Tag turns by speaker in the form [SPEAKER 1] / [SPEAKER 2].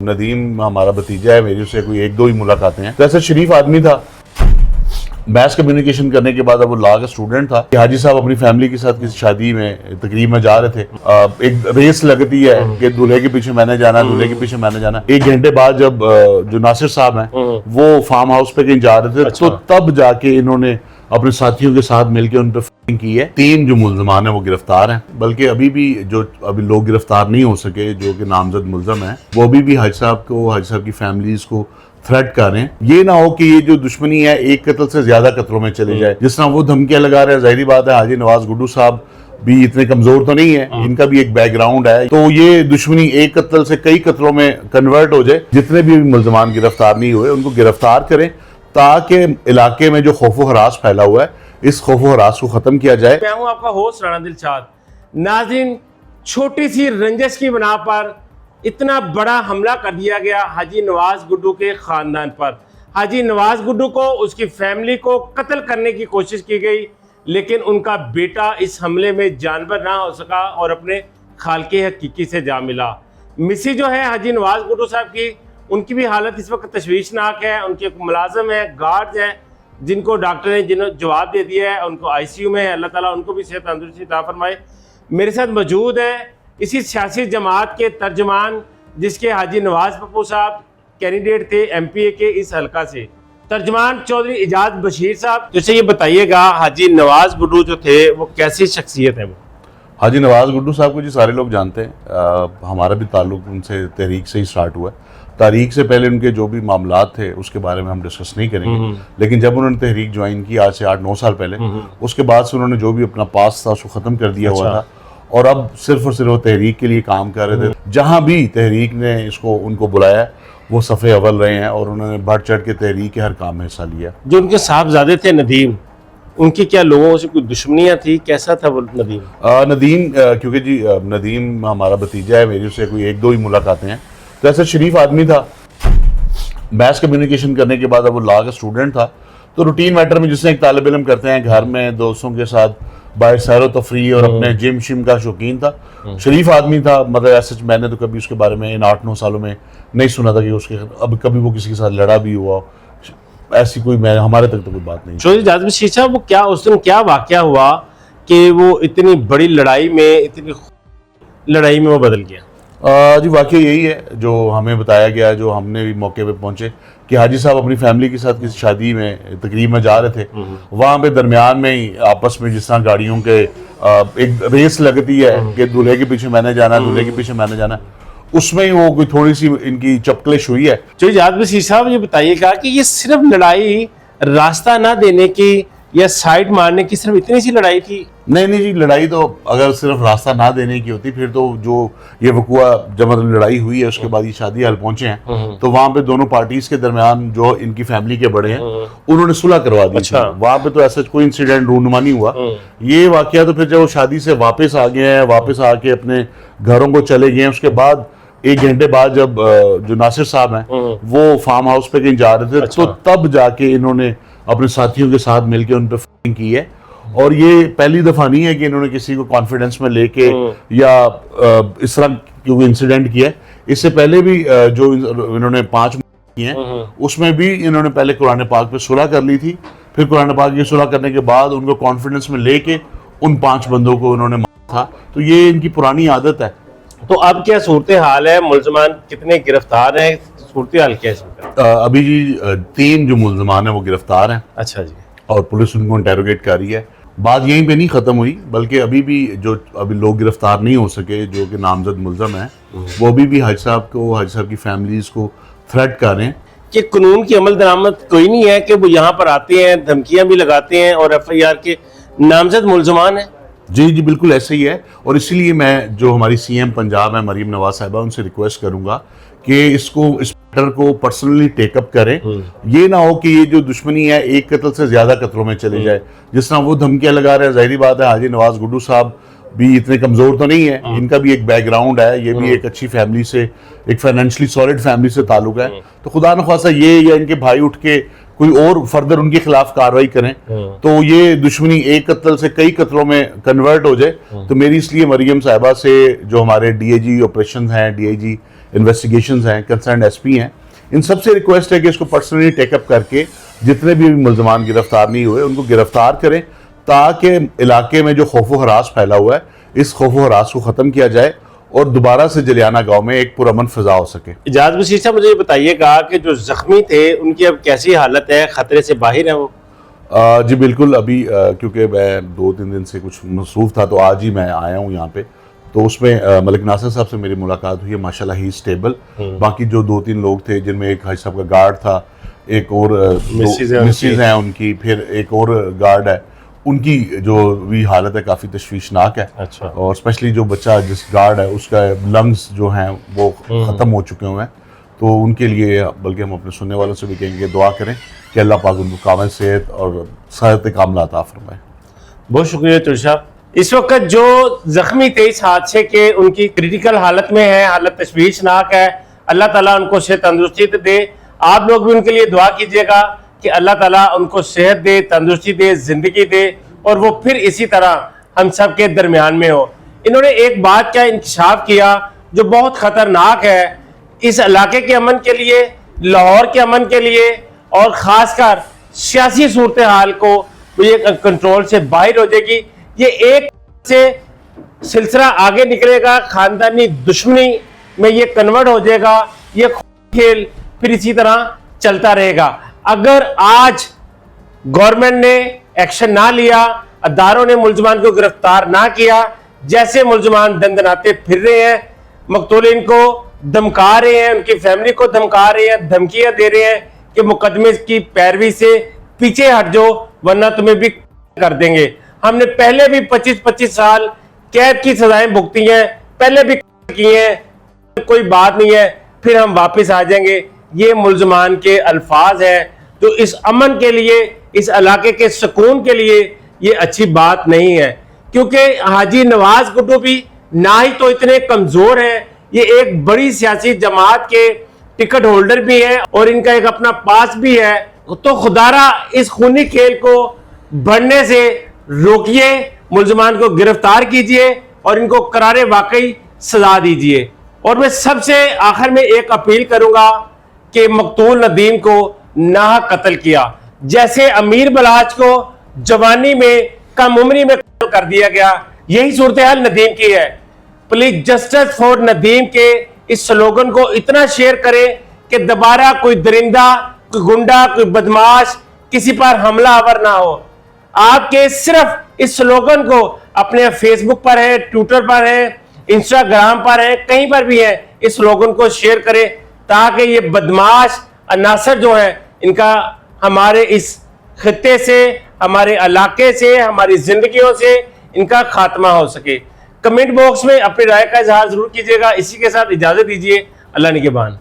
[SPEAKER 1] नदीम हमारा भतीजा है, मेरी उससे कोई एक दो ही मुलाकातें हैं। वैसे शरीफ आदमी था, मैथ्स कम्युनिकेशन करने के बाद अब वो लॉ का स्टूडेंट था। हाजी साहब अपनी फैमिली के साथ किसी शादी में तकरीब में जा रहे थे। एक रेस लगती है कि दूल्हे के पीछे मैंने जाना, दूल्हे के पीछे मैंने जाना। 1 घंटे बाद जब जो नासिर साहब हैं वो फार्म हाउस पे कहीं जा रहे थे, तो तब जाके इन्होंने अपने साथियों के साथ मिलकर उन पर फायरिंग की है। 3 जो मुल्ज़मान हैं वो गिरफ्तार हैं, बल्कि अभी भी जो अभी लोग गिरफ्तार नहीं हो सके जो कि नामजद मुल्ज़म हैं, वो अभी भी हाजी साहब को, हाजी साहब की फैमिलीज को थ्रेट कर रहे हैं। ये ना हो कि ये जो दुश्मनी है एक कत्ल से ज्यादा कत्लों में चले जाए। जिस तरह वो धमकियां लगा रहे हैं, जाहिर बात है हाजी नवाज गुड्डू साहब भी इतने कमजोर तो नहीं है, इनका भी एक बैकग्राउंड है। तो ये दुश्मनी एक कत्ल से कई कत्लों में कन्वर्ट हो जाए। जितने भी मुल्ज़मान गिरफ्तार नहीं हुए उनको गिरफ्तार करें, ताकि इलाके में जो खौफ हरास फैला हुआ है इस खौफ हरास को खत्म किया जाए।
[SPEAKER 2] मैं हूं आपका होस्ट राना दिलशाद। नाज़रीन, छोटी सी रंजिश की बिना पर इतना बड़ा हमला कर दिया गया हाजी नवाज गुड्डू के खानदान पर। हाजी नवाज गुड्डू को, उसकी फैमिली को कत्ल करने की कोशिश की गई, लेकिन उनका बेटा इस हमले में जानवर ना हो सका और अपने खालके हकीकी से जा मिला। मिसी जो है हाजी नवाज गुड्डू साहब की, उनकी भी हालत इस वक्त तशवीशनाक है। उनके मुलाजम है, गार्ड्स हैं, जिनको डॉक्टर ने जवाब दे दिया है, उनको ICU में है। अल्लाह ताला उनको भी सेहत तंदुरुस्ती अता फरमाए। मेरे साथ मौजूद है इसी सियासी जमात के तर्जमान, जिसके हाजी नवाज पप्पू साहब कैंडिडेट थे MPA के इस हलका से, तर्जमान चौधरी इजाज बशीर साहब। जैसे ये बताइएगा, हाजी नवाज गुड्डू जो थे वो कैसी शख्सियत है? वो
[SPEAKER 1] हाजी नवाज गुड्डू साहब को जी सारे लोग जानते हैं। हमारा भी ताल्लुक उनसे तहरीक से ही स्टार्ट हुआ है। तारीख से पहले उनके जो भी मामलात थे उसके बारे में हम डिस्कस नहीं करेंगे, लेकिन जब उन्होंने तहरीक ज्वाइन की आज से 8-9 साल पहले, उसके बाद से उन्होंने जो भी अपना पास था उसको ख़त्म कर दिया हुआ था और अब सिर्फ और सिर्फ वो तहरीक के लिए काम कर रहे थे। जहाँ भी तहरीक ने इसको उनको बुलाया वो सफ़े अव्वल रहे हैं और उन्होंने बढ़ चढ़ के तहरीक के हर काम में हिस्सा लिया।
[SPEAKER 2] जो उनके साहबजादे थे नदीम, उनकी क्या लोगों से कोई दुश्मनियाँ थी? कैसा था वो नदीम?
[SPEAKER 1] नदीम क्योंकि जी नदीम हमारा भतीजा है, मेरी उससे कोई एक दो ही मुलाकातें हैं। तो ऐसा शरीफ आदमी था, मैथ्स कम्युनिकेशन करने के बाद अब वो लॉ का स्टूडेंट था। तो रूटीन मैटर में जिसने एक तालिब इल्म करते हैं, घर में दोस्तों के साथ बाहर सैर व तफरी और अपने जिम शिम का शौकीन था। शरीफ आदमी था, मतलब ऐसे मैंने तो कभी उसके बारे में इन 8-9 सालों में नहीं सुना था कि उसके अब कभी वो किसी के साथ लड़ा भी हुआ, ऐसी कोई हमारे तक तो कोई बात नहीं।
[SPEAKER 2] चौधरी इजाज बशीर साहब, वो क्या उस दिन क्या वाकया हुआ कि वो इतनी बड़ी लड़ाई में वो बदल गया?
[SPEAKER 1] जी वाकई यही है जो हमें बताया गया, जो हमने भी मौके पे पहुंचे कि हाजी साहब अपनी फैमिली के साथ किसी शादी में तकरीब में जा रहे थे। वहाँ पे दरमियान में ही आपस में जिस तरह गाड़ियों के एक रेस लगती है कि दूल्हे के पीछे मैंने जाना, दूल्हे के पीछे मैंने जाना, उसमें ही वो कोई थोड़ी सी इनकी चपकलिश हुई है।
[SPEAKER 2] चौधरी इजाज बशीर साहब, ये बताइएगा कि ये सिर्फ लड़ाई रास्ता ना देने की या साइड मारने की सिर्फ इतनी सी लड़ाई थी? नहीं
[SPEAKER 1] जी, लड़ाई तो अगर सिर्फ रास्ता ना देने की होती फिर तो जो ये वकुआ जब मतलब लड़ाई हुई है उसके बाद ये शादी हाल पहुंचे हैं, तो वहां पे दोनों पार्टीज के दरमियान जो इनकी फैमिली के बड़े हैं उन्होंने सुलह करवा दी। अच्छा। वहां पे तो ऐसा कोई इंसिडेंट रूनुमा नहीं हुआ। ये वाकया तो फिर जब वो शादी से वापस आ गए हैं, वापस आके अपने घरों को चले गए हैं, उसके बाद 1 घंटे बाद जब जो नासिर साहब हैं वो फार्म हाउस पे कहीं जा रहे थे, तो तब जाके इन्होंने अपने साथियों के साथ मिलकर उन पर फायरिंग की है। और ये पहली दफा नहीं है कि इन्होंने किसी को कॉन्फिडेंस में लेके या इस तरह क्योंकि इंसिडेंट किया है। इससे पहले भी जो इन्होंने 5 किए हैं उसमें भी इन्होंने पहले कुरान पाक पे सुलह कर ली थी, फिर कुरान पाक की सुलह करने के बाद उनको कॉन्फिडेंस में लेके उन 5 बंदों को उन्होंने मारा था। तो ये इनकी पुरानी आदत है।
[SPEAKER 2] तो अब क्या सूरत हाल है? मुल्ज़मान कितने गिरफ्तार हैं? सूरत हाल क्या है?
[SPEAKER 1] अभी जी 3 जो मुल्ज़मान हैं वो गिरफ्तार हैं।
[SPEAKER 2] अच्छा जी।
[SPEAKER 1] और पुलिस उनको इंटेरोगेट कर रही है। बात यहीं पे नहीं ख़त्म हुई, बल्कि अभी भी जो अभी लोग गिरफ्तार नहीं हो सके जो कि नामजद मुल्ज़म हैं, वो अभी भी हाजी साहब को, हाजी साहब की फैमिलीज़ को थ्रेट कर रहे हैं
[SPEAKER 2] कि कानून की अमल दरामद कोई नहीं है, कि वो यहाँ पर आते हैं, धमकियाँ भी लगाते हैं और FIR के नामजद मुल्ज़मान हैं।
[SPEAKER 1] जी बिल्कुल ऐसे ही है। और इसीलिए मैं जो हमारी CM पंजाब है मरीम नवाज साहिबा, उनसे रिक्वेस्ट करूंगा कि इस मैटर को पर्सनली टेकअप करें। ये ना हो कि ये जो दुश्मनी है एक कत्ल से ज्यादा कत्लों में चले जाए। जिस तरह वो धमकियां लगा रहे हैं, जाहिर बात है हाजी नवाज गुड्डू साहब भी इतने कमजोर तो नहीं है, इनका भी एक बैकग्राउंड है, ये भी एक अच्छी फैमिली से, एक फाइनेंशियली सॉलिड फैमिली से ताल्लुक है। तो खुदा न ख्वास्ता ये या इनके भाई उठ के कोई और फर्दर उनके खिलाफ कार्रवाई करें तो ये दुश्मनी एक कत्ल से कई कत्लों में कन्वर्ट हो जाए। तो मेरी इसलिए मरियम साहिबा से, जो हमारे DIG ऑपरेशन हैं, DIG इन्वेस्टिगेशंस हैं, कंसर्न एसपी हैं, इन सबसे रिक्वेस्ट है कि इसको पर्सनली टेकअप करके जितने भी मुल्जमान गिरफ्तार नहीं हुए उनको गिरफ्तार करें, ताकि इलाके में जो खौफ हरास फैला हुआ है इस खौफ हरास को ख़त्म किया जाए और दोबारा से जलियाना गांव में एक पुरअमन फिजा हो सके।
[SPEAKER 2] इजाज बशीर साहब, मुझे ये बताइएगा कि जो जख्मी थे उनकी अब कैसी हालत है, खतरे से बाहर है वो?
[SPEAKER 1] जी बिल्कुल, अभी क्योंकि मैं 2-3 दिन से कुछ मसरूफ़ था तो आज ही मैं आया हूँ यहाँ पे, तो उसमें मलिक नासिर साहब से मेरी मुलाकात हुई है। माशाल्लाह ही स्टेबल। बाकी जो 2-3 लोग थे जिनमें एक हाजी साहब का गार्ड था, एक और मिसेज हैं उनकी, फिर एक और गार्ड है, उनकी जो भी हालत है काफ़ी तशवीशनाक है।
[SPEAKER 2] अच्छा।
[SPEAKER 1] और स्पेशली जो बच्चा जिस गार्ड है उसका लंग्स जो हैं वो ख़त्म हो चुके हुए हैं, तो उनके लिए बल्कि हम अपने सुनने वालों से भी कहेंगे दुआ करें कि अल्लाह पाक उनको कामिल सेहत और सेहत कामिला अता फरमाए।
[SPEAKER 2] बहुत शुक्रिया तुल साहब। इस वक्त जो जख्मी थे इस हादसे के, उनकी क्रिटिकल हालत में है, हालत तशवीशनाक है। अल्लाह ताला उनको सेहत तंदुरुस्ती दे। आप लोग भी उनके लिए दुआ कीजिएगा कि अल्लाह ताला उनको सेहत दे, तंदुरुस्ती दे, जिंदगी दे और वो फिर इसी तरह हम सब के दरमियान में हो। इन्होंने एक बात का इंकशाफ किया जो बहुत खतरनाक है इस इलाके के अमन के लिए, लाहौर के अमन के लिए और ख़ासकर सियासी सूरत हाल को ये कंट्रोल से बाहर हो जाएगी। ये एक से सिलसिला आगे निकलेगा, खानदानी दुश्मनी में ये कन्वर्ट हो जाएगा, ये खेल फिर इसी तरह चलता रहेगा। अगर आज गवर्नमेंट ने एक्शन ना लिया, अदारों ने मुलजमान को गिरफ्तार ना किया, जैसे मुलजमान दंदनाते फिर रहे हैं, मकतूलिन को धमका रहे हैं, उनकी फैमिली को धमका रहे हैं, धमकियां दे रहे हैं कि मुकदमे की पैरवी से पीछे हट जाओ वरना तुम्हें भी कर देंगे। हमने पहले भी 25-25 साल कैद की सजाएं भुगती हैं, पहले भी की हैं, कोई बात नहीं है, फिर हम वापस आ जाएंगे। ये मुलजमान के अल्फाज हैं जो इस अमन के लिए, इस इलाके के सुकून के लिए ये अच्छी बात नहीं है। क्योंकि हाजी नवाज गुड्डू भी ना ही तो इतने कमजोर हैं, ये एक बड़ी सियासी जमात के टिकट होल्डर भी हैं और इनका एक अपना पास भी है। तो खुदारा इस खूनी खेल को बढ़ने से रोकिए, मुलजमान को गिरफ्तार कीजिए और इनको करारे वाकई सजा दीजिए। और मैं सबसे आखिर में एक अपील करूंगा कि मकतूल नदीम को नाहक कत्ल किया, जैसे अमीर बलाच को जवानी में कम उम्री में कत्ल कर दिया गया, यही सूरत हाल नदीम की है। प्लीज जस्टिस फॉर नदीम के इस स्लोगन को इतना शेयर करें कि दोबारा कोई दरिंदा, कोई गुंडा, कोई बदमाश किसी पर हमलावर ना हो। आपके सिर्फ इस स्लोगन को अपने फेसबुक पर है, ट्विटर पर है, इंस्टाग्राम पर है, कहीं पर भी है, इस स्लोगन को शेयर करें ताकि ये बदमाश अनासर जो है इनका हमारे इस खित्ते से, हमारे इलाके से, हमारी जिंदगियों से इनका खात्मा हो सके। कमेंट बॉक्स में अपनी राय का इजहार जरूर कीजिएगा। इसी के साथ इजाजत दीजिए। अल्लाह निगहबान।